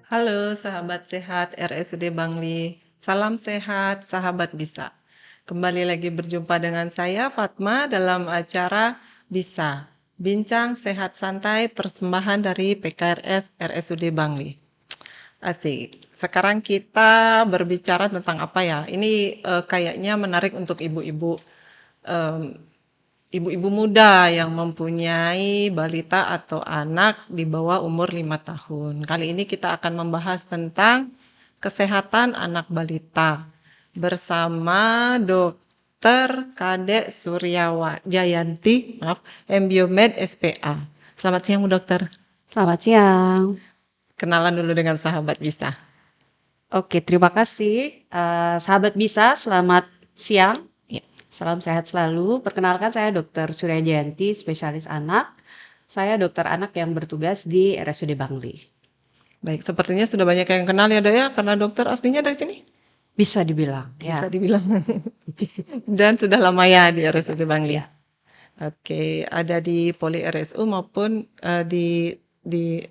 Halo sahabat sehat RSUD Bangli, salam sehat sahabat bisa. Kembali lagi berjumpa dengan saya Fatma dalam acara Bisa, Bincang Sehat Santai persembahan dari PKRS RSUD Bangli. Asik. Sekarang kita berbicara tentang apa ya? Ini kayaknya menarik untuk ibu-ibu ibu-ibu muda yang mempunyai balita atau anak di bawah umur 5 tahun. Kali ini kita akan membahas tentang kesehatan anak balita bersama Dr. Kadek Suryawa Jayanti, maaf, Embiomed SPA. Selamat siang, Bu Dokter. Selamat siang. Kenalan dulu dengan sahabat bisa. Oke, terima kasih. Sahabat Bisa, selamat siang. Ya. Salam sehat selalu. Perkenalkan saya Dr. Surya Jayanti, spesialis anak. Saya dokter anak yang bertugas di RSUD Bangli. Baik, sepertinya sudah banyak yang kenal ya Dok ya, karena dokter aslinya dari sini. Bisa dibilang, Bisa ya. dibilang. Dan sudah lama ya di RSUD Bangli. Ya, Oke, ada di Poli RSU maupun di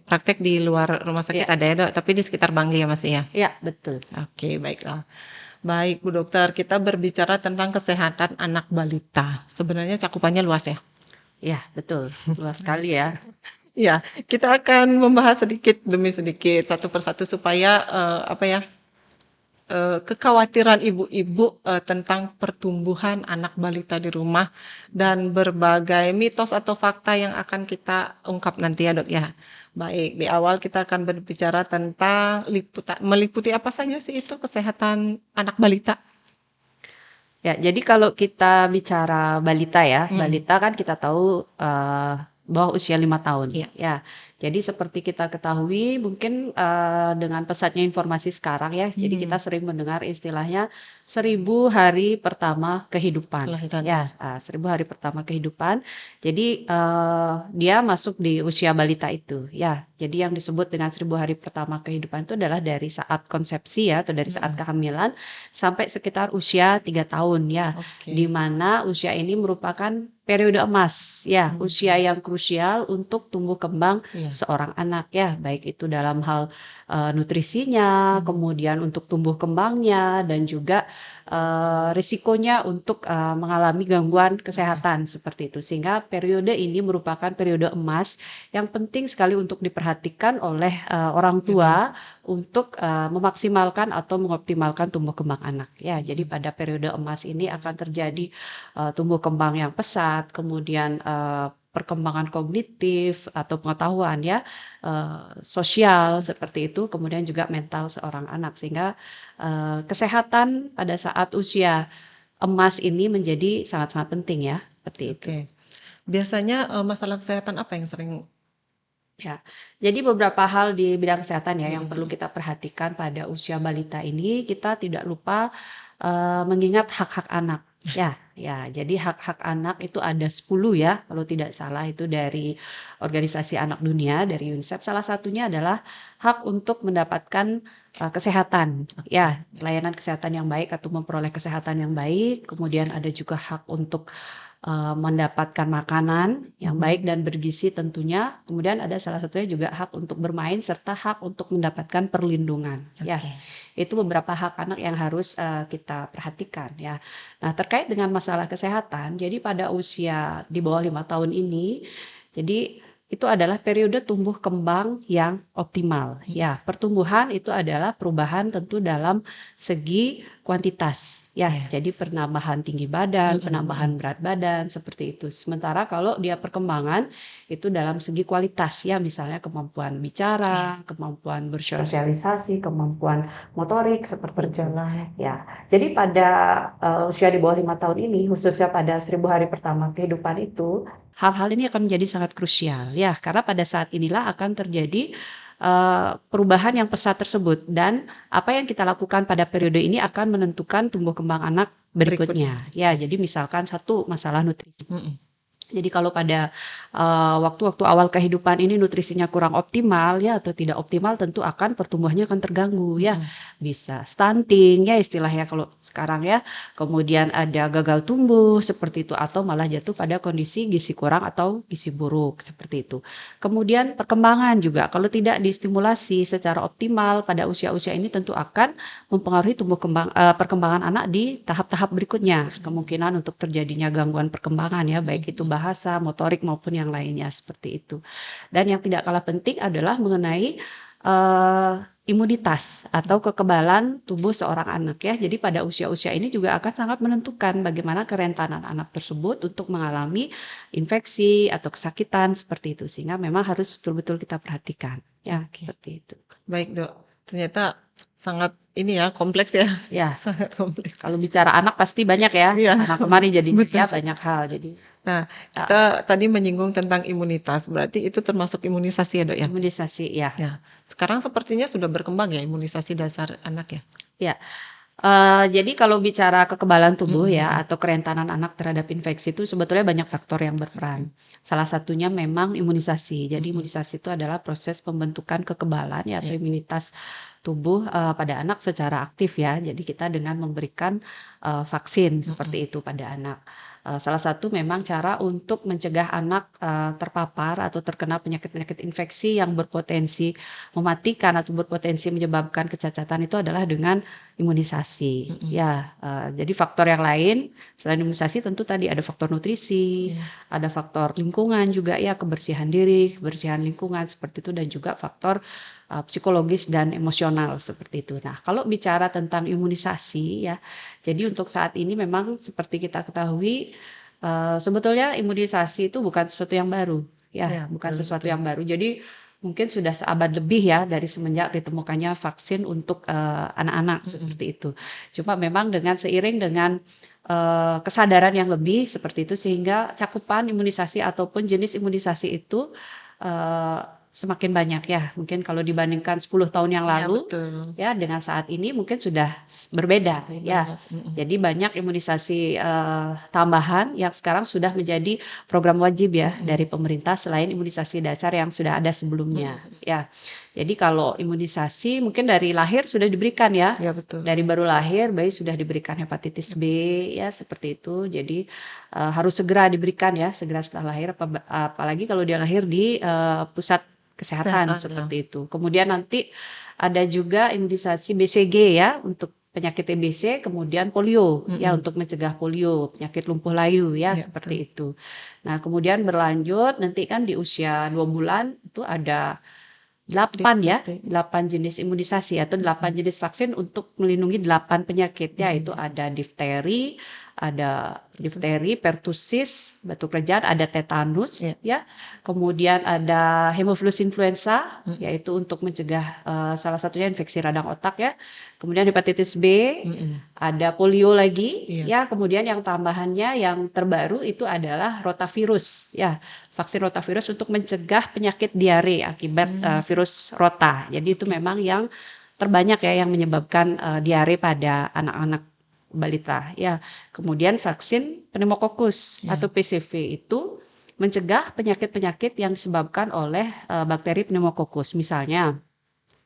praktek di luar rumah sakit ya, ada ya Dok, tapi di sekitar Bangli ya masih ya. ya, betul. Oke, baiklah. Baik Bu Dokter, kita berbicara tentang kesehatan anak balita. Sebenarnya cakupannya luas ya. Ya, betul. Luas sekali ya. Ya, kita akan membahas sedikit demi sedikit, satu persatu supaya kekhawatiran ibu-ibu tentang pertumbuhan anak balita di rumah dan berbagai mitos atau fakta yang akan kita ungkap nanti ya Dok ya. Baik, di awal kita akan berbicara tentang meliputi apa saja sih itu kesehatan anak balita. Ya, jadi kalau kita bicara balita ya, Hmm, balita kan kita tahu bawah usia 5 tahun. iya. Ya, jadi seperti kita ketahui mungkin dengan pesatnya informasi sekarang ya, jadi kita sering mendengar istilahnya 1.000 hari pertama kehidupan. Kelahiran. Ya, 1.000 hari pertama kehidupan. Jadi dia masuk di usia balita itu. Ya, jadi yang disebut dengan 1.000 hari pertama kehidupan itu adalah dari saat konsepsi ya, atau dari saat kehamilan sampai sekitar usia 3 tahun ya, Oke. di mana usia ini merupakan periode emas ya, usia yang krusial untuk tumbuh kembang Iya. seorang anak ya, baik itu dalam hal nutrisinya, kemudian untuk tumbuh kembangnya dan juga risikonya untuk mengalami gangguan kesehatan seperti itu. Sehingga periode ini merupakan periode emas yang penting sekali untuk diperhatikan oleh orang tua untuk memaksimalkan atau mengoptimalkan tumbuh kembang anak ya. Jadi pada periode emas ini akan terjadi tumbuh kembang yang pesat, kemudian perkembangan kognitif atau pengetahuan ya, sosial seperti itu, kemudian juga mental seorang anak, sehingga kesehatan pada saat usia emas ini menjadi sangat-sangat penting ya, seperti itu. Oke. Biasanya masalah kesehatan apa yang sering Ya, jadi beberapa hal di bidang kesehatan ya yang perlu kita perhatikan pada usia balita ini, kita tidak lupa mengingat hak-hak anak. Ya, jadi hak-hak anak itu ada 10 ya, kalau tidak salah itu dari Organisasi Anak Dunia, dari UNICEF. Salah satunya adalah hak untuk mendapatkan kesehatan, ya, pelayanan kesehatan yang baik atau memperoleh kesehatan yang baik. Kemudian ada juga hak untuk mendapatkan makanan yang baik dan bergizi tentunya. Kemudian ada salah satunya juga hak untuk bermain serta hak untuk mendapatkan perlindungan. Ya, itu beberapa hak anak yang harus kita perhatikan ya. Nah, terkait dengan masalah kesehatan, jadi pada usia di bawah 5 tahun ini, jadi itu adalah periode tumbuh kembang yang optimal. Ya, pertumbuhan itu adalah perubahan tentu dalam segi kuantitas. Ya, jadi penambahan tinggi badan, penambahan berat badan, seperti itu. Sementara kalau dia perkembangan itu dalam segi kualitas ya, misalnya kemampuan bicara, kemampuan bersosialisasi, kemampuan motorik seperti itu. Ya, jadi pada usia di bawah 5 tahun ini, khususnya pada 1.000 hari pertama kehidupan itu, hal-hal ini akan menjadi sangat krusial ya, karena pada saat inilah akan terjadi perubahan yang pesat tersebut, dan apa yang kita lakukan pada periode ini akan menentukan tumbuh kembang anak berikutnya. Ya, jadi misalkan satu masalah nutrisi. Jadi kalau pada waktu-waktu awal kehidupan ini nutrisinya kurang optimal ya atau tidak optimal tentu akan pertumbuhannya akan terganggu ya. Bisa stunting ya istilahnya kalau sekarang ya. Kemudian ada gagal tumbuh seperti itu atau malah jatuh pada kondisi gizi kurang atau gizi buruk seperti itu. Kemudian perkembangan juga kalau tidak distimulasi secara optimal pada usia-usia ini tentu akan mempengaruhi perkembangan anak di tahap-tahap berikutnya. Kemungkinan untuk terjadinya gangguan perkembangan ya baik itu bahasa, motorik maupun yang lainnya seperti itu. Dan yang tidak kalah penting adalah mengenai imunitas atau kekebalan tubuh seorang anak ya. Jadi pada usia-usia ini juga akan sangat menentukan bagaimana kerentanan anak tersebut untuk mengalami infeksi atau kesakitan seperti itu. Sehingga memang harus betul-betul kita perhatikan ya seperti itu. Baik dok, ternyata sangat ini ya kompleks ya. Ya, Sangat kompleks. kalau bicara anak pasti banyak ya. Iya. Anak kemarin jadi Betul. ya banyak hal. Jadi Nah, kita tadi menyinggung tentang imunitas, berarti itu termasuk imunisasi ya dok ya? imunisasi ya. Ya, sekarang sepertinya sudah berkembang ya imunisasi dasar anak ya? Ya. Jadi kalau bicara kekebalan tubuh ya atau kerentanan anak terhadap infeksi itu sebetulnya banyak faktor yang berperan. Salah satunya memang imunisasi. Jadi imunisasi itu adalah proses pembentukan kekebalan ya atau imunitas tubuh pada anak secara aktif ya. Jadi kita dengan memberikan vaksin seperti itu pada anak. Salah satu memang cara untuk mencegah anak terpapar atau terkena penyakit-penyakit infeksi yang berpotensi mematikan atau berpotensi menyebabkan kecacatan itu adalah dengan imunisasi. Ya, jadi faktor yang lain selain imunisasi tentu tadi ada faktor nutrisi, ada faktor lingkungan juga ya, kebersihan diri, kebersihan lingkungan seperti itu dan juga faktor psikologis dan emosional seperti itu. Nah, kalau bicara tentang imunisasi ya, jadi untuk saat ini memang seperti kita ketahui sebetulnya imunisasi itu bukan sesuatu yang baru ya, bukan sesuatu yang baru. Jadi mungkin sudah seabad lebih ya dari semenjak ditemukannya vaksin untuk anak-anak seperti itu. Cuma memang dengan seiring dengan kesadaran yang lebih seperti itu sehingga cakupan imunisasi ataupun jenis imunisasi itu semakin banyak ya. Mungkin kalau dibandingkan 10 tahun yang lalu ya dengan saat ini mungkin sudah berbeda ya. Jadi banyak imunisasi tambahan yang sekarang sudah menjadi program wajib ya dari pemerintah selain imunisasi dasar yang sudah ada sebelumnya ya. Jadi kalau imunisasi mungkin dari lahir sudah diberikan ya. Ya betul. Dari baru lahir bayi sudah diberikan hepatitis B ya seperti itu. Jadi harus segera diberikan ya segera setelah lahir apalagi kalau dia lahir di pusat kesehatan seperti itu. Kemudian nanti ada juga imunisasi BCG ya untuk penyakit TBC, kemudian polio ya untuk mencegah polio, penyakit lumpuh layu ya seperti itu. Nah, kemudian berlanjut nanti kan di usia 2 bulan itu ada 8 jenis imunisasi atau 8 jenis vaksin untuk melindungi 8 penyakit ya itu ada difteri, pertusis, batuk kerjaan, ada tetanus ya. Kemudian ada hemofilus influenza yaitu untuk mencegah salah satunya infeksi radang otak ya. Kemudian hepatitis B, ada polio lagi ya. Kemudian yang tambahannya yang terbaru itu adalah rotavirus ya. Vaksin rotavirus untuk mencegah penyakit diare akibat virus rota. Jadi itu memang yang terbanyak ya yang menyebabkan diare pada anak-anak balita ya. Kemudian vaksin pneumokokus atau PCV itu mencegah penyakit-penyakit yang disebabkan oleh bakteri pneumokokus misalnya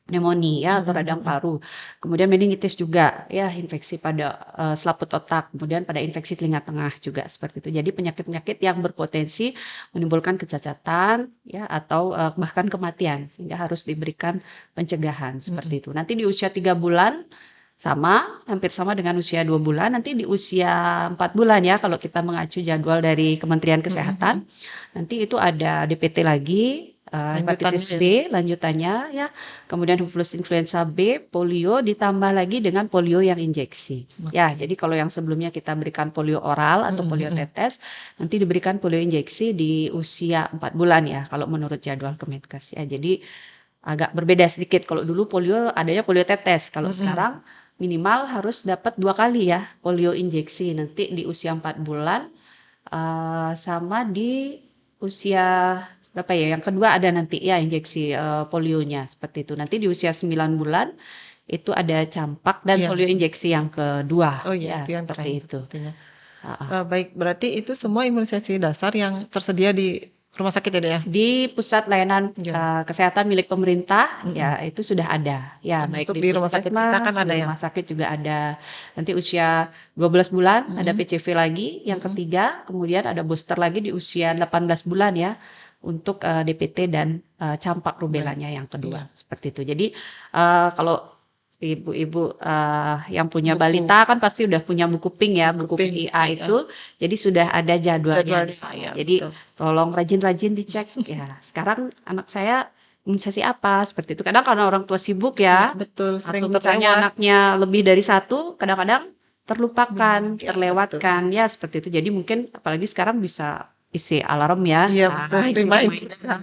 pneumonia atau radang paru. Kemudian meningitis juga ya infeksi pada selaput otak, kemudian pada infeksi telinga tengah juga seperti itu. Jadi penyakit-penyakit yang berpotensi menimbulkan kecacatan ya atau bahkan kematian sehingga harus diberikan pencegahan seperti itu. Nanti di usia 3 bulan hampir sama dengan usia 2 bulan. Nanti di usia 4 bulan ya kalau kita mengacu jadwal dari Kementerian Kesehatan. Nanti itu ada DPT lagi, hepatitis B lanjutannya ya. Kemudian hemofilus influenza B, polio ditambah lagi dengan polio yang injeksi. Ya, jadi kalau yang sebelumnya kita berikan polio oral atau polio tetes, nanti diberikan polio injeksi di usia 4 bulan ya kalau menurut jadwal Kemenkes ya. Jadi agak berbeda sedikit. Kalau dulu polio adanya polio tetes, kalau sekarang minimal harus dapat 2 kali ya polio injeksi nanti di usia 4 bulan sama di usia berapa ya yang kedua ada nanti ya injeksi polionya seperti itu. Nanti di usia 9 bulan itu ada campak dan polio injeksi yang kedua. Oh iya, ya, itu yang seperti itu. Heeh. Baik, berarti itu semua imunisasi dasar yang tersedia di rumah sakit ya, Dok, ya? Di pusat layanan Ya, kesehatan milik pemerintah, mm-mm. ya itu sudah ada. Ya, baik Termasuk di di rumah sakit kita kan puskesmas, ada di ya? rumah sakit juga ada. Nanti usia 12 bulan ada Mm-mm. PCV lagi, yang Mm-mm. ketiga, kemudian ada booster lagi di usia 18 bulan ya, untuk DPT dan campak Baik, rubelanya yang kedua. iya. Seperti itu. Jadi kalau ibu-ibu yang punya Buku, balita kan pasti udah punya buku pink ya, buku buku pink, PIA iya. itu. Jadi sudah ada jadwalnya di Jadwalnya, sana. ya Jadi betul. tolong rajin-rajin dicek ya. Sekarang anak saya imunisasi apa seperti itu. Kadang karena orang tua sibuk Iya, ya, betul. Sering atau misalnya terlewat. anaknya lebih dari satu, kadang-kadang terlupakan, Ya, betul. terlewatkan ya seperti itu. Jadi mungkin apalagi sekarang bisa isi alarm ya. Iya, betul. Nah, itu Reminder. reminder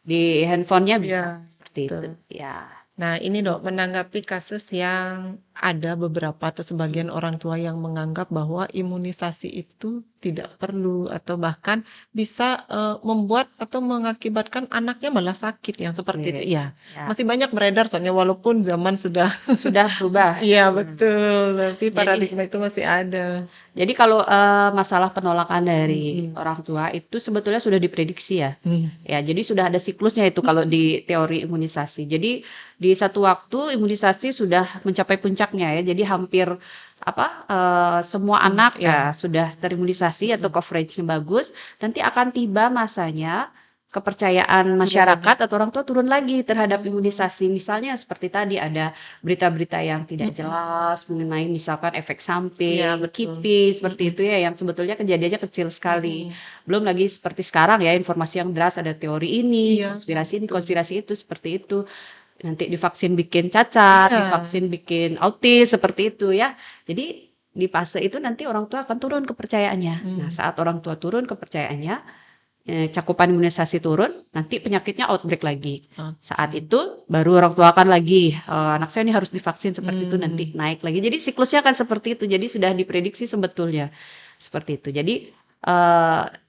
di handphonenya bisa Iya, seperti itu. betul. Ya. Nah, ini Dok, menanggapi kasus yang ada beberapa atau sebagian orang tua yang menganggap bahwa imunisasi itu tidak perlu atau bahkan bisa membuat atau mengakibatkan anaknya malah sakit yang seperti itu. Oke. Iya, Ya. masih banyak beredar soalnya walaupun zaman sudah Sudah berubah. iya betul, tapi Jadi paradigma itu masih ada. Jadi kalau masalah penolakan dari Mm-mm. orang tua itu sebetulnya sudah diprediksi ya. Hmm. Ya, jadi sudah ada siklusnya itu kalau di teori imunisasi. Jadi di satu waktu imunisasi sudah mencapai puncaknya ya. Jadi hampir semua anak Ya. sudah terimunisasi atau Mm-mm. coveragenya bagus. Nanti akan tiba masanya kepercayaan Turun lagi. masyarakat atau orang tua turun lagi terhadap imunisasi. Misalnya seperti tadi ada berita-berita yang tidak jelas mengenai misalkan efek Iya, samping, betul. KIPI, seperti itu ya yang sebetulnya kejadiannya kecil sekali. Belum lagi seperti sekarang ya informasi yang deras ada teori ini, Iya, konspirasi ini, betul. konspirasi itu seperti itu. Nanti divaksin bikin cacat, Iya. divaksin bikin autis seperti itu ya. Jadi di fase itu nanti orang tua akan turun kepercayaannya. Nah, saat orang tua turun kepercayaannya, cakupan imunisasi turun, nanti penyakitnya outbreak lagi. Saat itu baru orang tua akan lagi, anak saya ini harus divaksin seperti itu, nanti naik lagi. Jadi siklusnya akan seperti itu. Jadi sudah diprediksi sebetulnya seperti itu. Jadi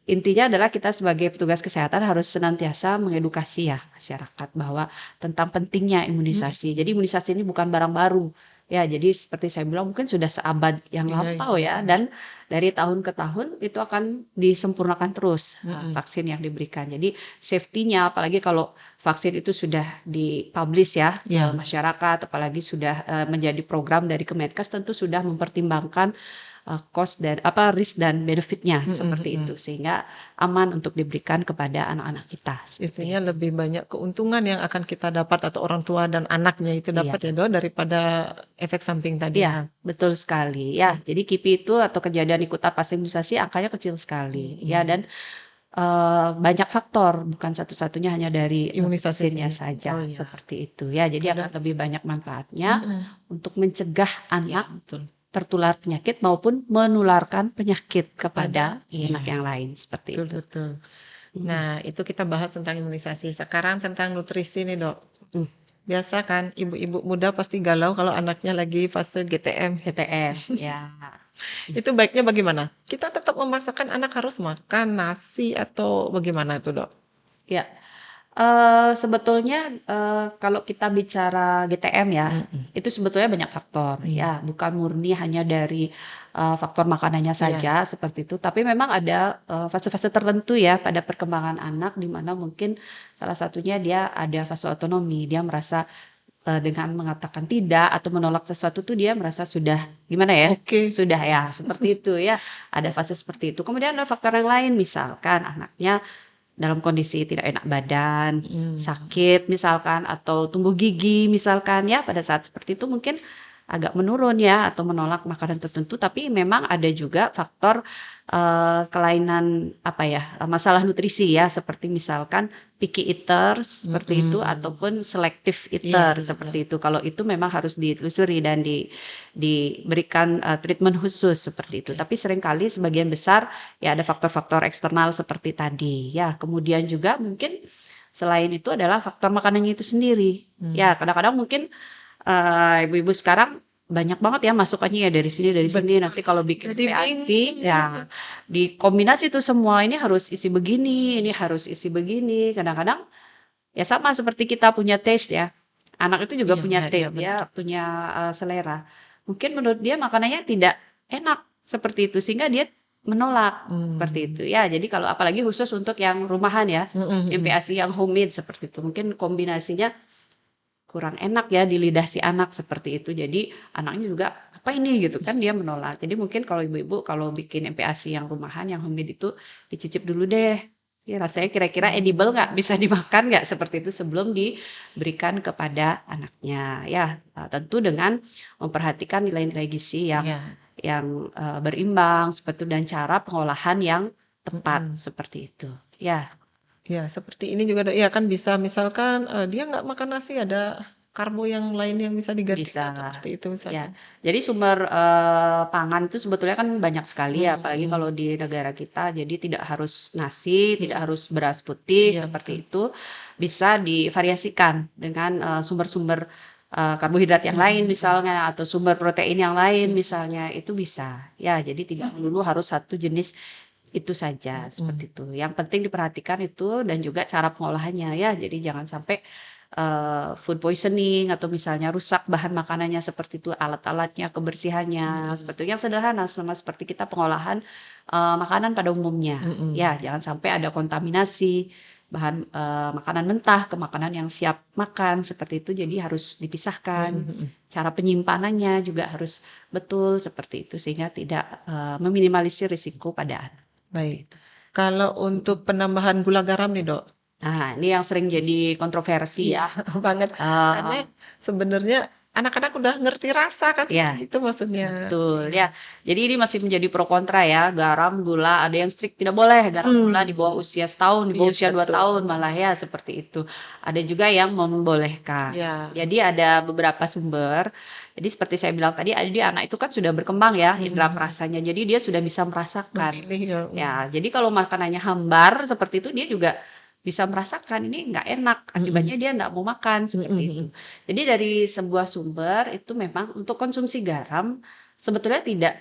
intinya adalah kita sebagai petugas kesehatan harus senantiasa mengedukasi ya masyarakat bahwa tentang pentingnya imunisasi. Jadi imunisasi ini bukan barang baru. Ya, jadi seperti saya bilang mungkin sudah seabad yang Iya, lampau ya, dan dari tahun ke tahun itu akan disempurnakan terus vaksin yang diberikan. Jadi safety-nya, apalagi kalau vaksin itu sudah dipublish ya ke masyarakat, apalagi sudah menjadi program dari Kemenkes, tentu sudah mempertimbangkan cost dan risk dan benefitnya seperti itu, sehingga aman untuk diberikan kepada anak-anak kita. Istilahnya lebih banyak keuntungan yang akan kita dapat atau orang tua dan anaknya itu dapat ya Dok daripada efek samping tadi. Iya, betul sekali. Ya, jadi KIPI itu atau kejadian ikutan pasca imunisasi angkanya kecil sekali. Ya, dan banyak faktor, bukan satu-satunya hanya dari vaksinnya saja, seperti itu. Ya, jadi akan lebih banyak manfaatnya untuk mencegah anak tertular penyakit maupun menularkan penyakit kepada anak yang lain, seperti itu. Betul. Nah, itu kita bahas tentang imunisasi. Sekarang tentang nutrisi nih Dok. Biasa kan ibu-ibu muda pasti galau kalau anaknya lagi fase GTM. Ya. Itu baiknya bagaimana? Kita tetap memaksakan anak harus makan nasi atau bagaimana itu Dok? Ya, sebetulnya kalau kita bicara GTM ya, itu sebetulnya banyak faktor ya, bukan murni hanya dari faktor makanannya saja seperti itu, tapi memang ada fase-fase tertentu ya pada perkembangan anak di mana mungkin salah satunya dia ada fase otonomi, dia merasa dengan mengatakan tidak atau menolak sesuatu tuh dia merasa sudah gimana ya, sudah ya seperti itu ya, ada fase seperti itu. Kemudian ada faktor yang lain, misalkan anaknya dalam kondisi tidak enak badan, sakit misalkan, atau tumbuh gigi misalkan ya, pada saat seperti itu mungkin agak menurun ya, atau menolak makanan tertentu, tapi memang ada juga faktor kelainan masalah nutrisi ya, seperti misalkan picky eater seperti itu, ataupun selective eater seperti itu. Kalau itu memang harus ditelusuri dan diberikan treatment khusus seperti itu. Tapi seringkali sebagian besar ya ada faktor-faktor eksternal seperti tadi ya. Kemudian juga mungkin selain itu adalah faktor makanannya itu sendiri. Ya, kadang-kadang mungkin ibu-ibu sekarang banyak banget ya masukannya ya dari sini nanti kalau bikin PAC ya dikombinasi tuh semua, ini harus isi begini, ini harus isi begini. Kadang-kadang ya sama seperti kita punya taste ya, anak itu juga punya taste ya, punya selera. Mungkin menurut dia makanannya tidak enak seperti itu, sehingga dia menolak seperti itu ya. Jadi kalau apalagi khusus untuk yang rumahan ya, MPASI yang homemade seperti itu, mungkin kombinasinya kurang enak ya di lidah si anak seperti itu. Jadi anaknya juga apa ini gitu kan, dia menolak. Jadi mungkin kalau ibu-ibu kalau bikin MPASI yang rumahan, yang homemade itu dicicip dulu deh. Ya, rasanya kira-kira edible nggak, bisa dimakan nggak seperti itu sebelum diberikan kepada anaknya. Ya, tentu dengan memperhatikan nilai-nilai gizi yang Iya. berimbang seperti itu, dan cara pengolahan yang tepat seperti itu. Ya, Ya, seperti ini juga ya kan bisa misalkan dia nggak makan nasi, ada karbo yang lain yang bisa digantikan bisa. seperti itu Ya, misalnya. jadi sumber pangan itu sebetulnya kan banyak sekali ya, apalagi kalau di negara kita. Jadi tidak harus nasi, tidak harus beras putih Iya, seperti itu. Bisa divariasikan dengan sumber-sumber karbohidrat yang lain misalnya, atau sumber protein yang lain misalnya, itu bisa. Ya, jadi tidak melulu harus satu jenis itu saja seperti itu. Yang penting diperhatikan itu, dan juga cara pengolahannya ya. Jadi jangan sampai food poisoning atau misalnya rusak bahan makanannya seperti itu, alat-alatnya, kebersihannya, seperti itu. Yang sederhana sama seperti kita pengolahan makanan pada umumnya. Ya, jangan sampai ada kontaminasi bahan makanan mentah ke makanan yang siap makan seperti itu. Jadi harus dipisahkan. Cara penyimpanannya juga harus betul seperti itu, sehingga tidak meminimalisir risiko pada anak. Baik. Kalau untuk penambahan gula garam nih, Dok. Nah, ini yang sering jadi kontroversi ya. Banget. Karena sebenarnya anak-anak udah ngerti rasa kan, Iya. seperti itu maksudnya. Betul ya. Jadi ini masih menjadi pro kontra ya. Garam, gula, ada yang strict tidak boleh garam gula di bawah usia setahun, di bawah Iya, usia 2 betul. tahun malah ya, seperti itu. Ada juga yang membolehkan. Ya. Jadi ada beberapa sumber. Jadi seperti saya bilang tadi, jadi anak itu kan sudah berkembang ya indera perasanya. Jadi dia sudah bisa merasakan. Memilih ya. Ya, jadi kalau makanannya hambar seperti itu, dia juga bisa merasakan ini nggak enak, akibatnya dia nggak mau makan seperti itu. Jadi dari sebuah sumber itu memang untuk konsumsi garam sebetulnya tidak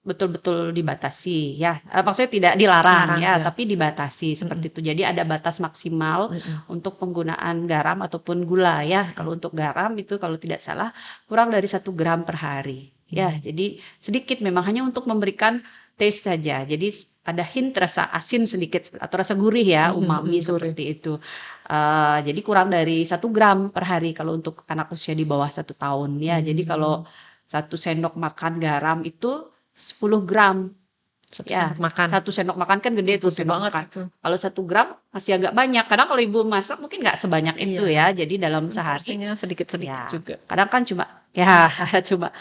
betul-betul dibatasi ya. Maksudnya tidak dilarang Dilarang, ya, ya. tapi dibatasi seperti itu. Jadi ada batas maksimal untuk penggunaan garam ataupun gula ya. Kalau untuk garam itu kalau tidak salah kurang dari 1 gram per hari. Ya, jadi sedikit memang, hanya untuk memberikan taste saja. Jadi ada hint rasa asin sedikit atau rasa gurih ya, umami seperti itu. Jadi kurang dari 1 gram per hari kalau untuk anak usia di bawah 1 tahun ya. Jadi kalau 1 sendok makan garam itu 10 gram. Satu Ya, sendok makan. 1 sendok makan kan gede tuh Gede sendok banget makan. itu. Kalau 1 gram masih agak banyak. Kadang kalau ibu masak mungkin nggak sebanyak itu ya. Jadi dalam sehari Porsinya sedikit-sedikit ya, juga. kadang kan cuma ya cuma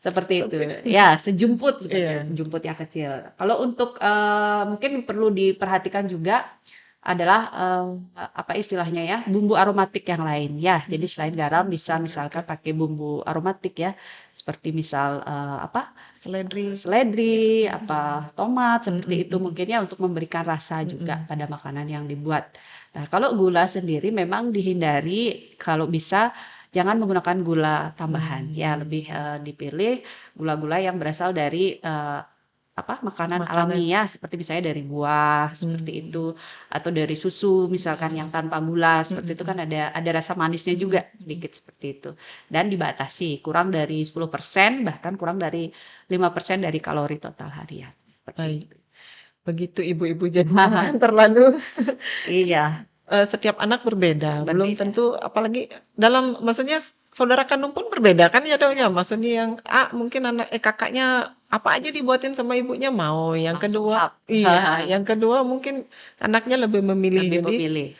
seperti itu ya, sejumput Iya. sejumput yang kecil. Kalau untuk mungkin perlu diperhatikan juga adalah apa istilahnya ya, bumbu aromatik yang lain ya. Jadi selain garam bisa misalkan pakai bumbu aromatik ya, seperti misal apa seledri, apa tomat seperti itu mungkin ya, untuk memberikan rasa juga pada makanan yang dibuat. Nah, kalau gula sendiri memang dihindari, kalau bisa jangan menggunakan gula tambahan ya, lebih dipilih gula-gula yang berasal dari makanan alami ya, seperti misalnya dari buah seperti itu, atau dari susu misalkan yang tanpa gula seperti itu, kan ada rasa manisnya juga sedikit seperti itu, dan dibatasi kurang dari 10%, bahkan kurang dari 5% dari kalori total harian. Baik. Begitu ibu-ibu, jangan terlalu Iya. Setiap anak berbeda, belum tentu, apalagi dalam maksudnya saudara kandung pun berbeda kan ya, Dok ya. Maksudnya yang A mungkin kakaknya apa aja dibuatin sama ibunya mau, yang Langsung kedua yang kedua mungkin anaknya lebih memilih. Jadi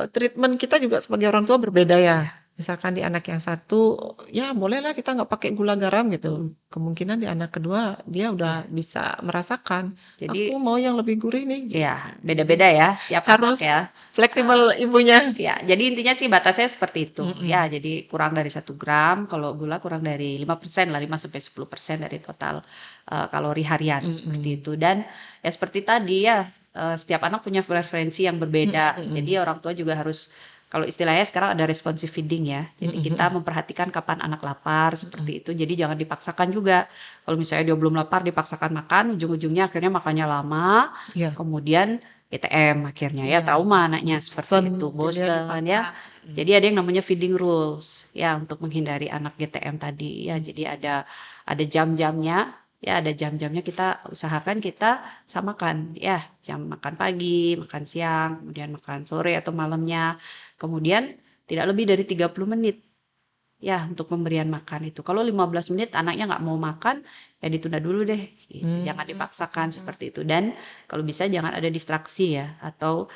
treatment kita juga sebagai orang tua berbeda ya. Misalkan di anak yang satu, ya bolehlah kita nggak pakai gula garam gitu. Kemungkinan di anak kedua dia udah bisa merasakan. Jadi aku mau yang lebih gurih nih. Ya, beda-beda ya, tiap Harus anak ya. fleksibel ibunya. Ya, jadi intinya sih batasnya seperti itu. Ya, jadi kurang dari 1 gram, kalau gula kurang dari 5% lah, 5-10% dari total kalori harian seperti itu. Dan ya seperti tadi ya, setiap anak punya preferensi yang berbeda. Jadi orang tua juga harus, kalau istilahnya sekarang ada responsive feeding ya. Jadi kita memperhatikan kapan anak lapar seperti itu. Jadi jangan dipaksakan juga. Kalau misalnya dia belum lapar dipaksakan makan, ujung-ujungnya akhirnya makannya lama. Kemudian GTM akhirnya ya, trauma anaknya seperti itu, bosan ya. Jadi ada yang namanya feeding rules ya, untuk menghindari anak GTM tadi ya. Jadi ada jam-jamnya Ya ada jam-jamnya, kita usahakan kita samakan ya, jam makan pagi, makan siang, kemudian makan sore atau malamnya. Kemudian tidak lebih dari 30 menit ya untuk pemberian makan itu. Kalau 15 menit anaknya nggak mau makan, ya ditunda dulu deh gitu. Jangan dipaksakan seperti itu. Dan kalau bisa jangan ada distraksi ya, atau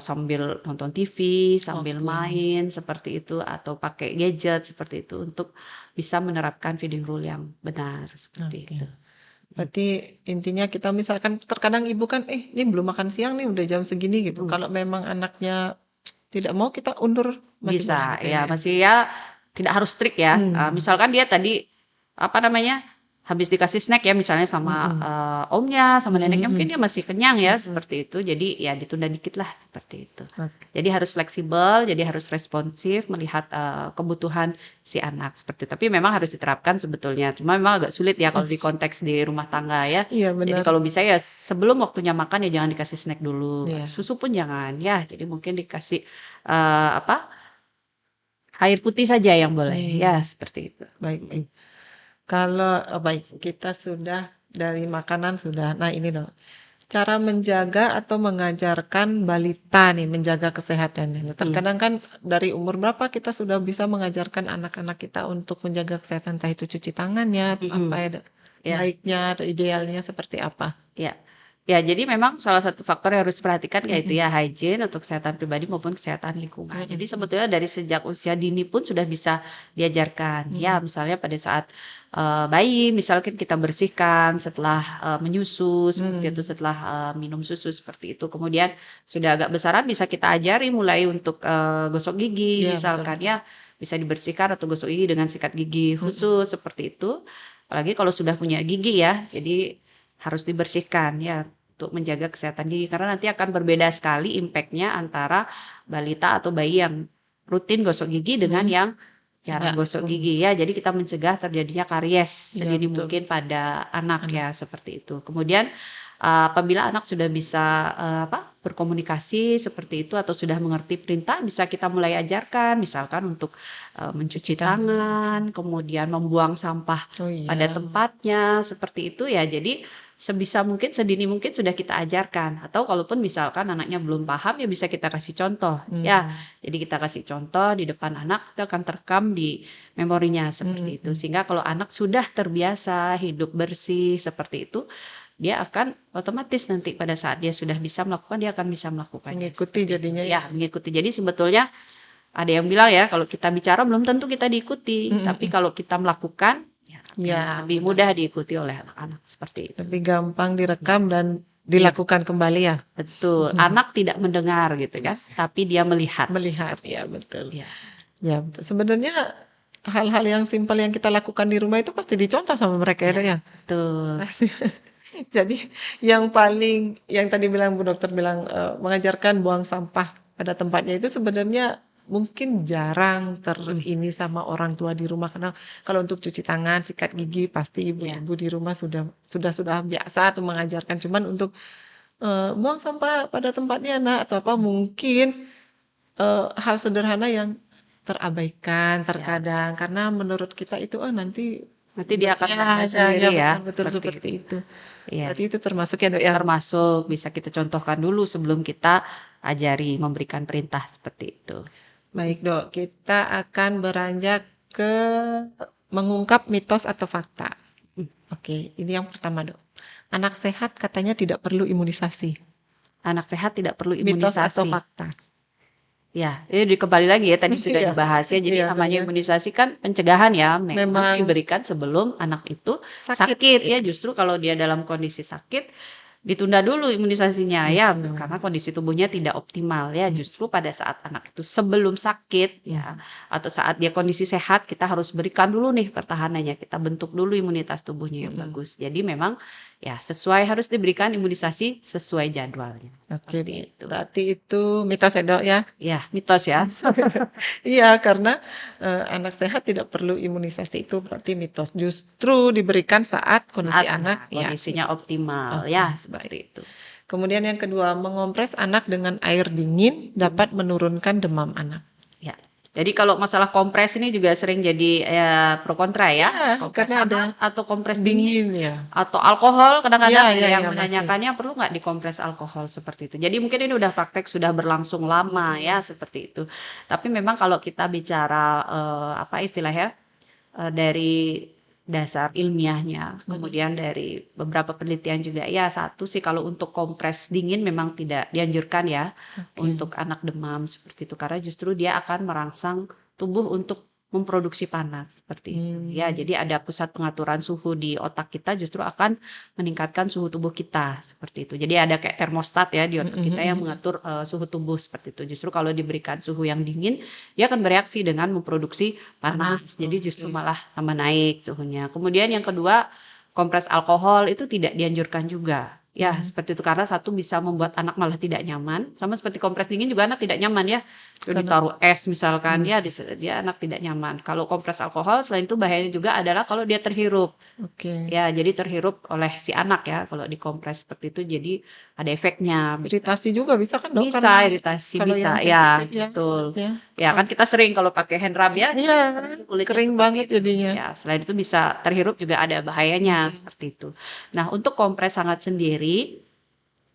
sambil nonton TV, sambil Oke. main seperti itu, atau pakai gadget seperti itu untuk bisa menerapkan feeding rule yang benar seperti Oke. itu. Berarti intinya kita misalkan terkadang ibu kan, ini belum makan siang nih udah jam segini gitu. Kalau memang anaknya tidak mau kita undur masih boleh Bisa gitu ya, ya. masih ya tidak harus strict ya. Misalkan dia tadi apa namanya habis dikasih snack ya misalnya sama omnya sama neneknya, mungkin dia masih kenyang ya seperti itu. Jadi ya ditunda dikit lah seperti itu. Oke. Jadi harus fleksibel, jadi harus responsif melihat kebutuhan si anak seperti itu. Tapi memang harus diterapkan sebetulnya. Cuma memang agak sulit ya kalau di konteks di rumah tangga ya. Iya Jadi benar. kalau bisa ya sebelum waktunya makan ya jangan dikasih snack dulu. Iya. Susu pun jangan ya. Jadi mungkin dikasih apa? Air putih saja yang boleh. Ya, seperti itu. Baik, baik. Kalau baik, kita sudah dari makanan sudah. Nah, ini dong. Cara menjaga atau mengajarkan balita nih menjaga kesehatannya. Terkadang kan dari umur berapa kita sudah bisa mengajarkan anak-anak kita untuk menjaga kesehatan, entah itu cuci tangannya, atau apa ya, Ya. baiknya atau idealnya seperti apa. Ya. Ya, jadi memang salah satu faktor yang harus diperhatikan yaitu ya hygiene untuk kesehatan pribadi maupun kesehatan lingkungan. Jadi sebetulnya dari sejak usia dini pun sudah bisa diajarkan. Ya, misalnya pada saat bayi, misalkan kita bersihkan setelah menyusu, seperti itu, setelah minum susu seperti itu. Kemudian sudah agak besaran bisa kita ajari mulai untuk gosok gigi, Iya, misalkan betul. ya bisa dibersihkan atau gosok gigi dengan sikat gigi khusus seperti itu. Apalagi kalau sudah punya gigi ya, jadi harus dibersihkan ya untuk menjaga kesehatan gigi karena nanti akan berbeda sekali impactnya antara balita atau bayi yang rutin gosok gigi dengan yang jarang gosok gigi ya. Jadi kita mencegah terjadinya karies Ya, sedini betul. mungkin pada anak ya seperti itu. Kemudian apabila anak sudah bisa berkomunikasi seperti itu atau sudah mengerti perintah, bisa kita mulai ajarkan misalkan untuk mencuci tangan, kemudian membuang sampah Oh iya. pada tempatnya seperti itu ya. Jadi sebisa mungkin sedini mungkin sudah kita ajarkan, atau kalaupun misalkan anaknya belum paham ya bisa kita kasih contoh ya. Jadi kita kasih contoh di depan anak, kita akan terekam di memorinya seperti itu, sehingga kalau anak sudah terbiasa hidup bersih seperti itu, dia akan otomatis nanti pada saat dia sudah bisa melakukan, dia akan bisa melakukannya Mengikuti seperti itu. jadinya Ya, mengikuti. Jadi sebetulnya ada yang bilang ya kalau kita bicara belum tentu kita diikuti, tapi kalau kita melakukan Ya, lebih mudah diikuti oleh anak-anak seperti itu. lebih gampang direkam dan dilakukan kembali ya. Betul. Anak tidak mendengar gitu kan, tapi dia melihat. Melihat ya, betul. Ya. Ya, betul. Sebenarnya hal-hal yang simpel yang kita lakukan di rumah itu pasti dicontoh sama mereka ya. Betul. Jadi yang tadi bilang Bu Dokter bilang mengajarkan buang sampah pada tempatnya itu sebenarnya mungkin jarang ini sama orang tua di rumah, karena kalau untuk cuci tangan, sikat gigi pasti ibu-ibu di rumah sudah biasa atau mengajarkan. Cuman untuk buang sampah pada tempatnya nak atau apa mungkin hal sederhana yang terabaikan terkadang karena menurut kita itu nanti dia akan merasa sendiri ya. betul seperti itu. Iya. Berarti itu termasuk ya Dok ya. Termasuk bisa kita contohkan dulu sebelum kita ajari memberikan perintah seperti itu. Baik Dok, kita akan beranjak ke mengungkap mitos atau fakta. Oke, ini yang pertama Dok. Anak sehat katanya tidak perlu imunisasi. Anak sehat tidak perlu Mitos atau imunisasi. fakta? Ya, ini kembali lagi ya tadi sudah Iya. dibahas ya. Jadi Iya, namanya benar. imunisasi kan pencegahan ya, memang Memang diberikan sebelum anak itu Sakit. sakit ya. Justru kalau dia dalam kondisi sakit ditunda dulu imunisasinya ya, karena kondisi tubuhnya tidak optimal ya. Justru pada saat anak itu sebelum sakit ya, atau saat dia kondisi sehat, kita harus berikan dulu nih pertahanannya, kita bentuk dulu imunitas tubuhnya yang bagus. Jadi memang ya harus diberikan imunisasi sesuai jadwalnya. Oke, Seperti itu. berarti itu mitos ya Dok ya? Ya, mitos ya. Iya, karena anak sehat tidak perlu imunisasi, itu berarti mitos. Justru diberikan saat kondisi anak ya. Kondisinya optimal ya, seperti itu. Kemudian yang kedua, mengompres anak dengan air dingin dapat menurunkan demam anak. Ya, Jadi kalau masalah kompres ini juga sering jadi pro kontra ya. Ya, Kompres karena ada hangat atau kompres dingin dingin ya. atau alkohol kadang-kadang Ya, ada ya, yang ya masih. menanyakannya perlu nggak dikompres alkohol seperti itu. Jadi mungkin ini udah praktek sudah berlangsung lama ya seperti itu. Tapi memang kalau kita bicara apa istilahnya dari dasar ilmiahnya, kemudian dari beberapa penelitian juga, ya satu sih kalau untuk kompres dingin memang tidak dianjurkan ya untuk anak demam seperti itu, karena justru dia akan merangsang tubuh untuk memproduksi panas seperti itu. Ya, jadi ada pusat pengaturan suhu di otak kita justru akan meningkatkan suhu tubuh kita seperti itu. Jadi ada kayak termostat ya di otak kita yang mengatur suhu tubuh seperti itu. Justru kalau diberikan suhu yang dingin, dia akan bereaksi dengan memproduksi panas. Jadi justru malah tambah naik suhunya. Kemudian yang kedua, kompres alkohol itu tidak dianjurkan juga. Ya, seperti itu karena satu bisa membuat anak malah tidak nyaman. Sama seperti kompres dingin juga anak tidak nyaman ya. Kalau ditaruh es misalkan ya dia anak tidak nyaman. Kalau kompres alkohol selain itu bahayanya juga adalah kalau dia terhirup. Oke. Ya, jadi terhirup oleh si anak ya kalau dikompres seperti itu jadi ada efeknya. Iritasi juga bisa kan dok? Bisa Karena iritasi kalau bisa. yang Ya, sensitif ya betul. kulitnya. Ya, kan kita sering kalau pakai hand rub ya, Iya, kulitnya kering seperti banget itu. jadinya. Ya, selain itu bisa terhirup juga ada bahayanya seperti itu. Nah, untuk kompres hangat sendiri,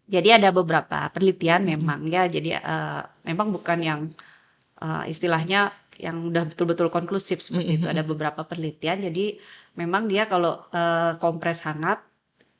jadi ada beberapa penelitian memang ya. Jadi memang bukan yang istilahnya yang udah betul-betul konklusif seperti itu. Ada beberapa penelitian. Jadi memang dia kalau kompres hangat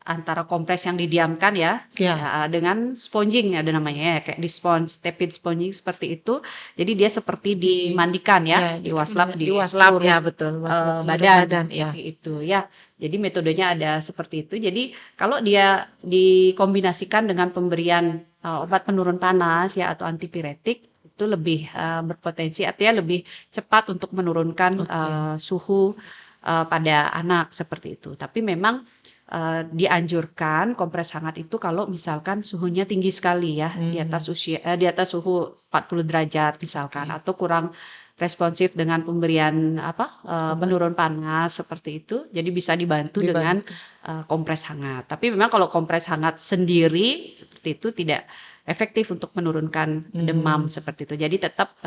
antara kompres yang didiamkan ya, Ya. dengan sponging ada namanya ya, kayak di sponge, tepid sponging seperti itu. Jadi dia seperti dimandikan ya, diwaslap di waslap seluruh ya betul, waslap seluruh badan ya. seperti itu ya. Jadi metodenya ada seperti itu. Jadi kalau dia dikombinasikan dengan pemberian obat penurun panas ya atau antipiretik itu lebih berpotensi artinya lebih cepat untuk menurunkan suhu pada anak seperti itu. Tapi memang dianjurkan kompres hangat itu kalau misalkan suhunya tinggi sekali ya di atas suhu 40 derajat misalkan atau kurang responsif dengan pemberian penurun panas seperti itu. Jadi bisa dibantu dengan kompres hangat. Tapi memang kalau kompres hangat sendiri seperti itu tidak efektif untuk menurunkan demam seperti itu. Jadi tetap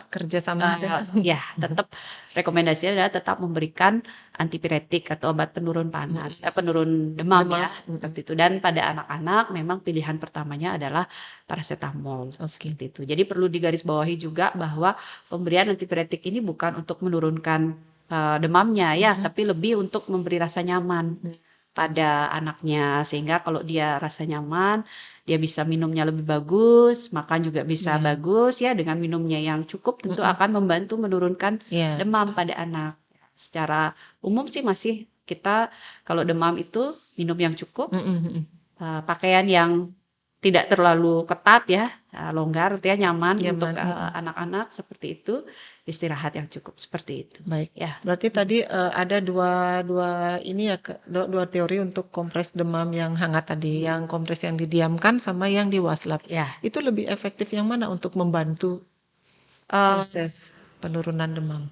Kerja sama ya tetap rekomendasinya adalah tetap memberikan antipiretik atau obat penurun panas, penurun demam ya seperti itu. Dan pada anak-anak memang pilihan pertamanya adalah paracetamol seperti itu. Jadi perlu digarisbawahi juga bahwa pemberian antipiretik ini bukan untuk menurunkan demamnya ya, tapi lebih untuk memberi rasa nyaman pada anaknya sehingga kalau dia rasa nyaman dia bisa minumnya lebih bagus, makan juga bisa bagus ya dengan minumnya yang cukup tentu akan membantu menurunkan demam pada anak. Secara umum sih masih kita kalau demam itu minum yang cukup, pakaian yang tidak terlalu ketat ya, longgar artinya nyaman untuk anak-anak seperti itu, istirahat yang cukup seperti itu. Baik. Ya. Berarti tadi ada dua ini ya dua teori untuk kompres demam yang hangat tadi, yang kompres yang didiamkan sama yang diwaslap. Ya. Itu lebih efektif yang mana untuk membantu proses penurunan demam?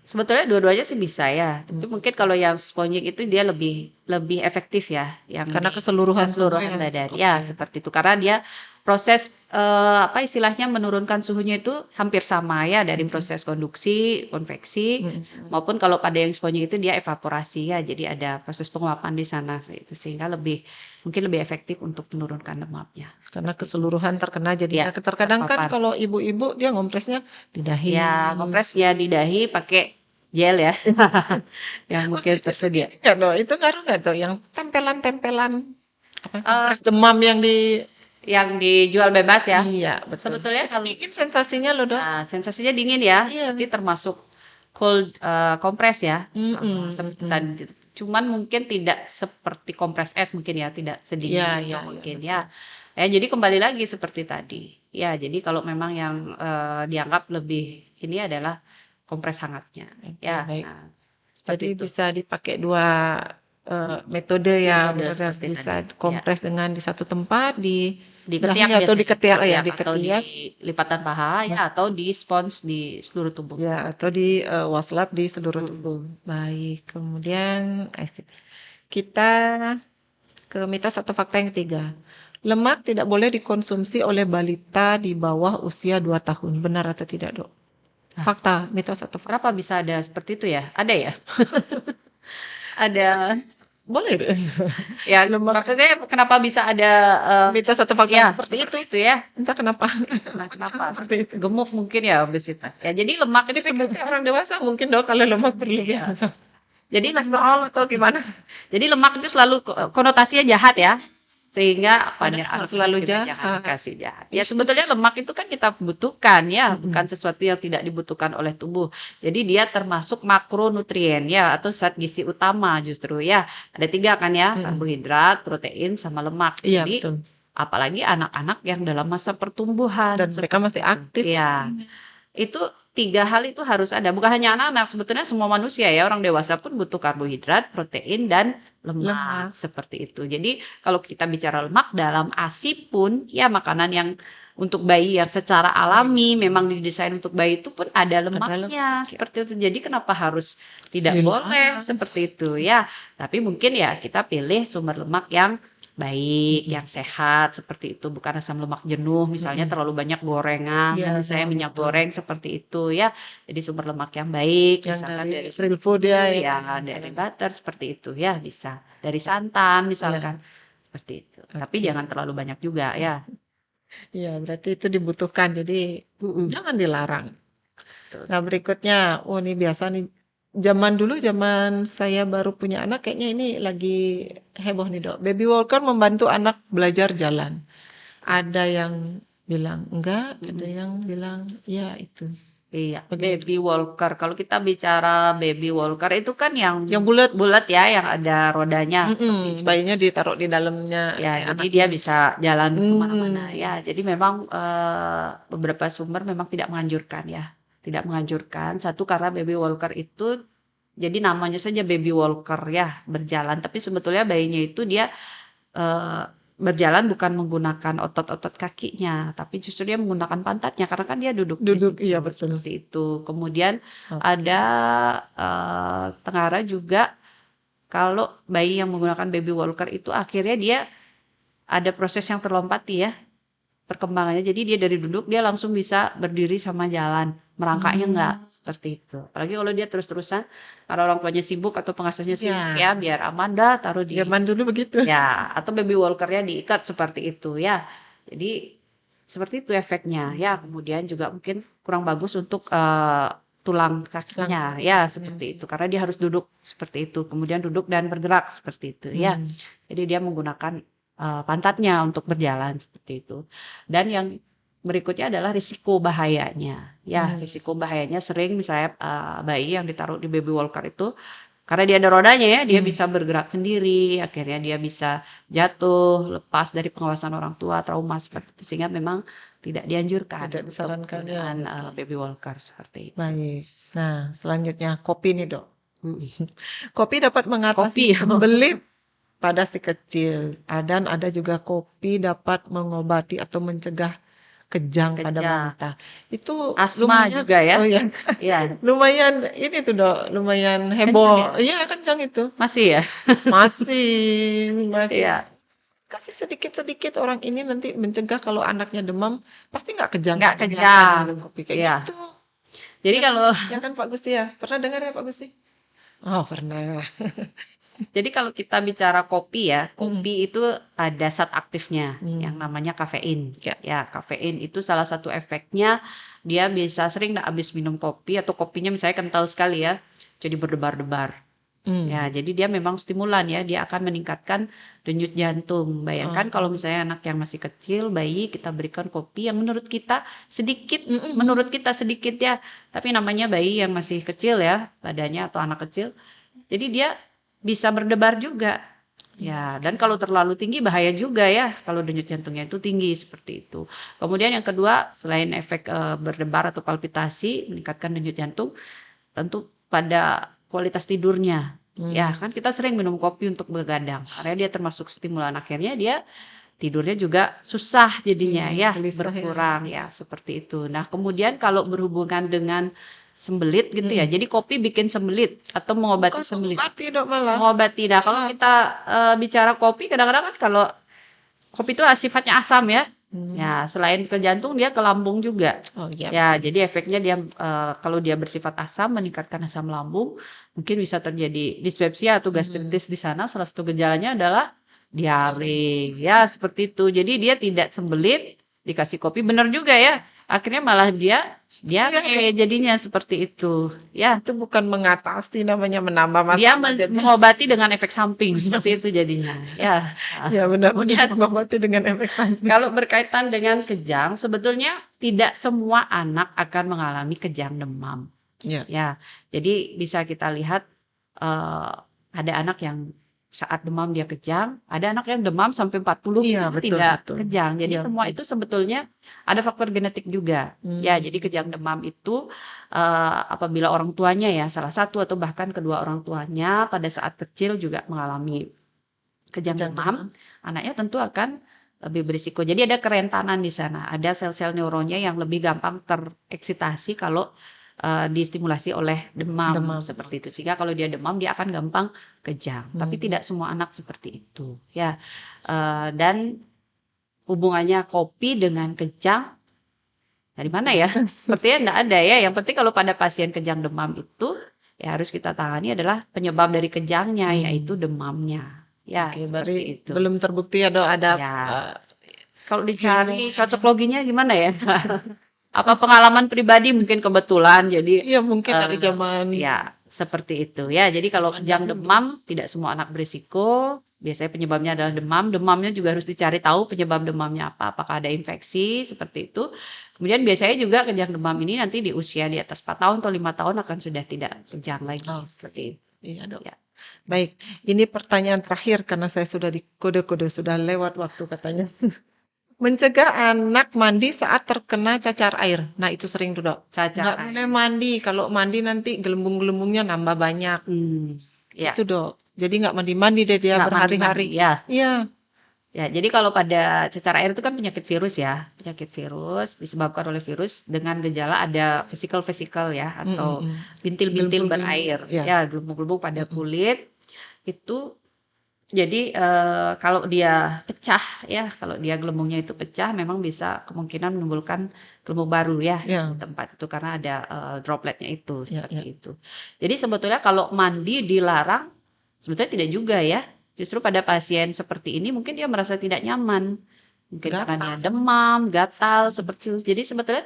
Sebetulnya dua-duanya sih bisa ya, tapi mungkin kalau yang sponging itu dia lebih efektif ya, yang Karena keseluruhan badan ya seperti itu. Karena dia proses apa istilahnya menurunkan suhunya itu hampir sama ya dari proses konduksi, konveksi maupun kalau pada yang sponging itu dia evaporasi ya, jadi ada proses penguapan di sana itu sehingga mungkin lebih efektif untuk menurunkan demamnya. Karena keseluruhan terkena jadi terkadang kan kalau ibu-ibu dia ngompresnya di dahi. Ya, kompres ya di dahi pakai gel ya, yang mungkin tersedia. Ya loh, itu ngaruh nggak tuh yang tempelan-tempelan kompres demam yang dijual bebas ya? Iya, betul. Sebetulnya kalau dingin sensasinya loh dok. Sensasinya dingin ya, jadi termasuk cold kompres ya, seperti tadi. Cuman mungkin tidak seperti kompres es mungkin ya, tidak sedingin itu mungkin ya. Jadi kembali lagi seperti tadi. Ya, jadi kalau memang yang dianggap lebih ini adalah kompres hangatnya. Ya. Baik. Nah, jadi bisa dipakai dua metode ya, bisa kompres dengan di satu tempat di ketiak atau di ketiak ya, di ketiak, di lipatan paha ya, atau di spons di seluruh tubuh. Ya, atau di waslap di seluruh tubuh. Baik, kemudian kita ke mitos atau fakta yang ketiga. Lemak tidak boleh dikonsumsi oleh balita di bawah usia 2 tahun. Benar atau tidak, dok? Fakta, mitos atau fakta? Kenapa bisa ada seperti itu ya? Ada ya? Ada. Boleh deh. Ya, Lemak, maksudnya kenapa bisa ada mitos atau fakta ya seperti itu. seperti itu ya? Entah kenapa. Nah, Muncul kenapa? seperti itu. Gemuk mungkin ya obesitas. Ya, jadi lemak itu Dipikirnya orang dewasa mungkin dong kalau lemak berlebihan. jadi Kolesterol atau gimana? jadi lemak itu selalu konotasinya jahat ya. Sehingga pada Padahal selalu kita jangan jahat. dikasih jahat. Ya sebetulnya lemak itu kan kita butuhkan ya, bukan sesuatu yang tidak dibutuhkan oleh tubuh. Jadi dia termasuk makronutrien ya atau zat gizi utama justru ya. Ada 3 kan ya, karbohidrat, protein, sama lemak. Iya, Jadi betul. apalagi anak-anak yang dalam masa pertumbuhan. Dan mereka masih aktif. Ya, itu 3 hal itu harus ada. Bukan hanya anak-anak, sebetulnya semua manusia ya, orang dewasa pun butuh karbohidrat, protein, dan lemak. Lemak. Seperti itu. Jadi kalau kita bicara lemak dalam ASI pun, ya makanan yang untuk bayi yang secara alami memang didesain untuk bayi itu pun ada lemaknya. Seperti itu. Jadi kenapa harus tidak boleh seperti itu ya. Tapi mungkin ya kita pilih sumber lemak yang baik, yang sehat seperti itu, bukan asam lemak jenuh, misalnya terlalu banyak gorengan, Iya, misalnya iya, minyak betul. goreng seperti itu ya. Jadi sumber lemak yang baik, Yang misalkan dari dari real food ya, ya, dari butter seperti itu ya bisa. Dari santan misalkan seperti itu. Tapi Oke. jangan terlalu banyak juga ya. Iya, berarti itu dibutuhkan. Jadi jangan dilarang. Terus. Nah, berikutnya, oh ini biasa nih. Zaman saya baru punya anak, kayaknya ini lagi heboh nih, Dok. Baby walker membantu anak belajar jalan. Ada yang bilang enggak, ada yang bilang ya itu. Iya, Begitu. baby walker. Kalau kita bicara baby walker itu kan yang Yang bulat. bulat ya, yang ada rodanya. Bayinya ditaruh di dalamnya. Ya, jadi anak. dia bisa jalan kemana-mana ya. Jadi memang beberapa sumber memang tidak menganjurkan ya. Tidak menganjurkan. Satu karena baby walker itu jadi namanya saja baby walker ya, berjalan. Tapi sebetulnya bayinya itu dia berjalan bukan menggunakan otot-otot kakinya, tapi justru dia menggunakan pantatnya karena kan dia duduk di Duduk, situ, iya betul. seperti itu. Kemudian Oke. ada tengara juga kalau bayi yang menggunakan baby walker itu akhirnya dia ada proses yang terlompati ya perkembangannya. Jadi dia dari duduk dia langsung bisa berdiri sama jalan. Merangkaknya enggak seperti itu. Apalagi kalau dia terus-terusan karena orang tuanya sibuk atau pengasuhnya sibuk ya biar aman dah taruh di Zaman dulu begitu. ya atau baby walkernya diikat seperti itu ya. Jadi seperti itu efeknya ya. Kemudian juga mungkin kurang bagus untuk tulang kakinya ya seperti itu karena dia harus duduk seperti itu. Kemudian duduk dan bergerak seperti itu ya. Jadi dia menggunakan pantatnya untuk berjalan seperti itu. Dan yang berikutnya adalah risiko bahayanya. Ya, risiko bahayanya sering misalnya bayi yang ditaruh di baby walker itu karena dia ada rodanya ya, dia bisa bergerak sendiri, akhirnya dia bisa jatuh, lepas dari pengawasan orang tua, trauma seperti itu sehingga memang tidak dianjurkan Tidak disarankan ya. dengan baby walker seperti itu. Baik. Nah, selanjutnya kopi nih, Dok. Kopi dapat mengatasi Kopi. sembelit pada si kecil. Dan ada juga kopi dapat mengobati atau mencegah kejang pada wanita. Itu Asma lumayan, juga ya. Oh ya. Iya. Lumayan ini tuh, Dok, lumayan heboh. Iya, kencang itu. Masih ya? Masih. Iya. Kasih sedikit-sedikit orang ini nanti mencegah kalau anaknya demam, pasti nggak kejang. Nggak Biasa kejang. minum kopi kayak Iya. gitu. Jadi kalau Ya kan Pak Gusti ya? Pernah dengar ya Pak Gusti? Oh, pernah. Jadi kalau kita bicara kopi ya, kopi itu ada zat aktifnya yang namanya kafein. Ya, kafein itu salah satu efeknya dia bisa sering habis minum kopi atau kopinya misalnya kental sekali ya, jadi berdebar-debar. Ya, jadi dia memang stimulan ya, dia akan meningkatkan denyut jantung. Bayangkan kalau misalnya anak yang masih kecil, bayi kita berikan kopi yang menurut kita sedikit ya, tapi namanya bayi yang masih kecil ya, badannya atau anak kecil. Jadi dia bisa berdebar juga. Ya, dan kalau terlalu tinggi bahaya juga ya kalau denyut jantungnya itu tinggi seperti itu. Kemudian yang kedua, selain efek berdebar atau palpitasi meningkatkan denyut jantung, tentu pada kualitas tidurnya. Ya, kan kita sering minum kopi untuk begadang karena dia termasuk stimulan, akhirnya dia tidurnya juga susah jadinya ya, berkurang ya seperti itu. Nah, kemudian kalau berhubungan dengan sembelit gitu ya. Jadi kopi bikin sembelit atau mengobati sembelit. Mengobati, Dok, malah. Mengobati. Nah, kalau kita bicara kopi kadang-kadang kan kalau kopi itu sifatnya asam ya. Ya, selain ke jantung dia ke lambung juga. Oh iya. Ya, jadi efeknya dia kalau dia bersifat asam meningkatkan asam lambung, mungkin bisa terjadi dispepsia atau gastritis di sana. Salah satu gejalanya adalah diare. Ya, seperti itu. Jadi dia tidak sembelit, dikasih kopi benar juga ya. Akhirnya malah dia diare jadinya seperti itu. Ya, Itu bukan mengatasi, namanya menambah dia masalah jadi. mengobati dengan efek samping seperti itu jadinya. Ya. Ya benar, Kemudian mengobati dengan efek samping. kalau berkaitan dengan kejang, sebetulnya tidak semua anak akan mengalami kejang demam. Ya. Ya, jadi bisa kita lihat ada anak yang saat demam dia kejang, ada anak yang demam sampai 40 Iya, dia betul, tidak betul. kejang. Jadi Iya, semua betul. itu sebetulnya ada faktor genetik juga. Ya, jadi kejang demam itu apabila orang tuanya ya salah satu atau bahkan kedua orang tuanya pada saat kecil juga mengalami kejang Kejang demam, demam. anaknya tentu akan lebih berisiko. Jadi ada kerentanan di sana, ada sel-sel neuronnya yang lebih gampang tereksitasi kalau distimulasi oleh demam Demam. seperti itu. Sehingga kalau dia demam dia akan gampang kejang. Tapi tidak semua anak seperti itu, ya. Dan hubungannya kopi dengan kejang dari mana ya? Sepertinya enggak ada ya. Yang penting kalau pada pasien kejang demam itu ya harus kita tangani adalah penyebab dari kejangnya yaitu demamnya. Ya, Oke, berarti seperti itu. belum terbukti ada Ya, eh, kalau dicari cocok loginya gimana ya? Apa pengalaman pribadi mungkin kebetulan jadi Iya mungkin dari zaman ya seperti itu ya. Jadi kalau kejang demam tidak semua anak berisiko. Biasanya penyebabnya adalah demam. Demamnya juga harus dicari tahu penyebab demamnya apa. Apakah ada infeksi seperti itu. Kemudian biasanya juga kejang demam ini nanti di usia di atas 4 tahun atau 5 tahun akan sudah tidak kejang lagi seperti itu. Iya dok. Ya. Baik, ini pertanyaan terakhir karena saya sudah di kode-kode, sudah lewat waktu katanya. Mencegah anak mandi saat terkena cacar air. Nah itu sering tuh dok. Cacar Nggak air. boleh mandi. Kalau mandi nanti gelembung-gelembungnya nambah banyak. Ya. Itu dok. Jadi nggak mandi-mandi deh dia Nggak berhari-hari. mandi-mandi, ya. Iya. Ya, jadi kalau pada cacar air itu kan penyakit virus ya, penyakit virus disebabkan oleh virus dengan gejala ada vesikel-vesikel ya, atau bintil-bintil Gelembung-gelembung, berair, ya. ya gelembung-gelembung pada kulit itu. Jadi kalau dia pecah ya, kalau dia gelembungnya itu pecah, memang bisa kemungkinan menimbulkan gelembung baru ya Ya. di tempat itu karena ada dropletnya itu Ya, seperti ya. itu. Jadi sebetulnya kalau mandi dilarang, sebetulnya tidak juga ya. Justru pada pasien seperti ini mungkin dia merasa tidak nyaman. Mungkin karena dia demam, gatal, seperti itu. Jadi sebetulnya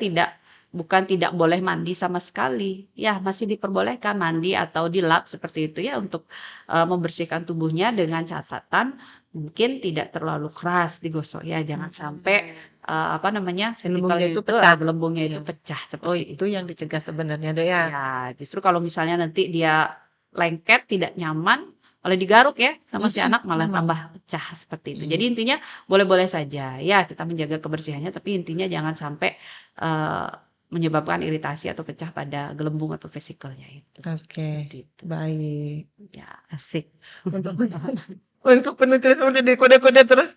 bukan tidak boleh mandi sama sekali. Ya, masih diperbolehkan mandi atau dilap seperti itu ya untuk membersihkan tubuhnya dengan catatan mungkin tidak terlalu keras digosok ya. Jangan sampai Gelembungnya itu gelembungnya itu pecah Oh seperti itu yang dicegah sebenarnya dok ya. Ya, justru kalau misalnya nanti dia lengket, tidak nyaman, oleh digaruk ya sama si anak malah tambah pecah seperti itu. Jadi intinya boleh-boleh saja ya kita menjaga kebersihannya, tapi intinya jangan sampai menyebabkan iritasi atau pecah pada gelembung atau vesikelnya itu. Oke, Seperti itu. baik. Ya. Asik. Untuk penutup seperti di kode-kode terus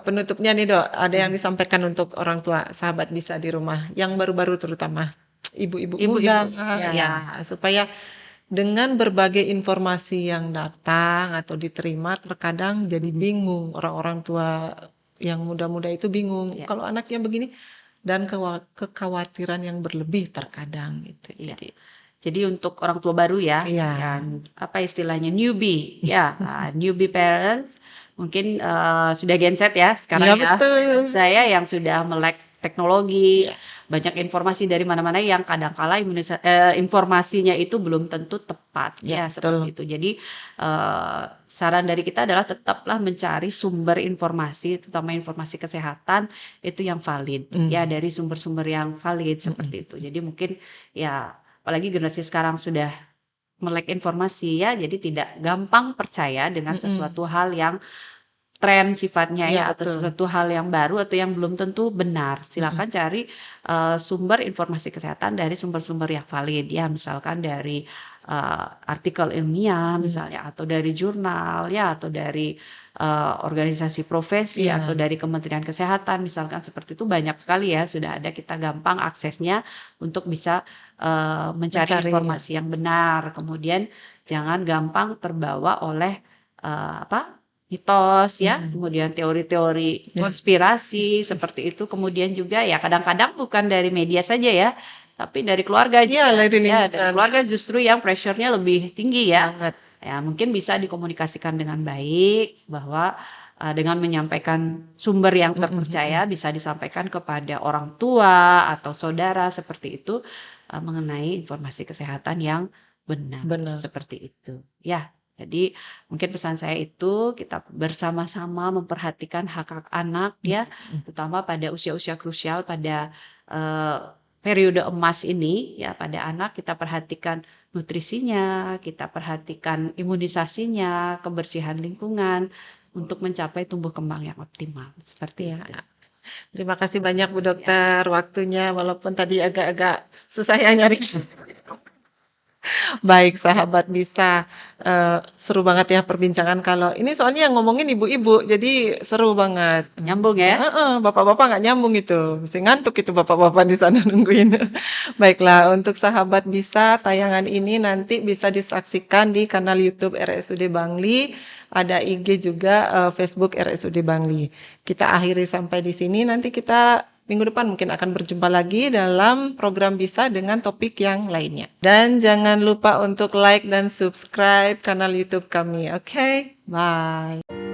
penutupnya nih dok, ada yang disampaikan untuk orang tua sahabat bisa di rumah yang baru-baru terutama ibu-ibu muda ya supaya dengan berbagai informasi yang datang atau diterima terkadang jadi bingung, orang-orang tua yang muda-muda itu bingung kalau anaknya begini dan kekhawatiran yang berlebih terkadang gitu. Jadi untuk orang tua baru ya, yang apa istilahnya newbie, ya newbie parents, mungkin sudah genset ya sekarang ya. Betul. Saya yang sudah melek teknologi, banyak informasi dari mana-mana yang kadang-kala informasinya itu belum tentu tepat, ya seperti itu. Jadi saran dari kita adalah tetaplah mencari sumber informasi, terutama informasi kesehatan itu yang valid, ya dari sumber-sumber yang valid seperti itu. Jadi mungkin ya apalagi generasi sekarang sudah melek informasi ya, jadi tidak gampang percaya dengan sesuatu hal yang tren sifatnya ya atau sesuatu hal yang baru atau yang belum tentu benar. Silakan cari sumber informasi kesehatan dari sumber-sumber yang valid ya, misalkan dari artikel ilmiah misalnya, atau dari jurnal ya, atau dari organisasi profesi atau dari Kementerian Kesehatan misalkan, seperti itu banyak sekali ya, sudah ada, kita gampang aksesnya untuk bisa mencari informasi yang benar. Kemudian jangan gampang terbawa oleh mitos ya, kemudian teori-teori konspirasi seperti itu, kemudian juga ya kadang-kadang bukan dari media saja ya, tapi dari keluarga Iya, juga. dari Ya, dari lingkungan keluarga justru yang pressure-nya lebih tinggi ya. banget. Ya, mungkin bisa dikomunikasikan dengan baik bahwa dengan menyampaikan sumber yang terpercaya bisa disampaikan kepada orang tua atau saudara seperti itu mengenai informasi kesehatan yang benar Benar. seperti itu. Ya, jadi mungkin pesan saya itu kita bersama-sama memperhatikan hak-hak anak ya, terutama pada usia-usia krusial pada eh, periode emas ini ya pada anak kita perhatikan nutrisinya, kita perhatikan imunisasinya, kebersihan lingkungan untuk mencapai tumbuh kembang yang optimal seperti Ya. itu. Terima kasih banyak Bu Ya. Dokter waktunya walaupun tadi agak-agak susah ya nyari. Baik sahabat bisa seru banget ya perbincangan kalau ini soalnya yang ngomongin ibu-ibu jadi seru banget. Nyambung ya? Bapak-bapak nggak nyambung itu, mesti ngantuk itu bapak-bapak di sana nungguin. Baiklah, untuk sahabat bisa tayangan ini nanti bisa disaksikan di kanal YouTube RSUD Bangli, ada IG juga Facebook RSUD Bangli. Kita akhiri sampai di sini, nanti kita minggu depan mungkin akan berjumpa lagi dalam program Bisa dengan topik yang lainnya. Dan jangan lupa untuk like dan subscribe kanal YouTube kami. Oke, bye.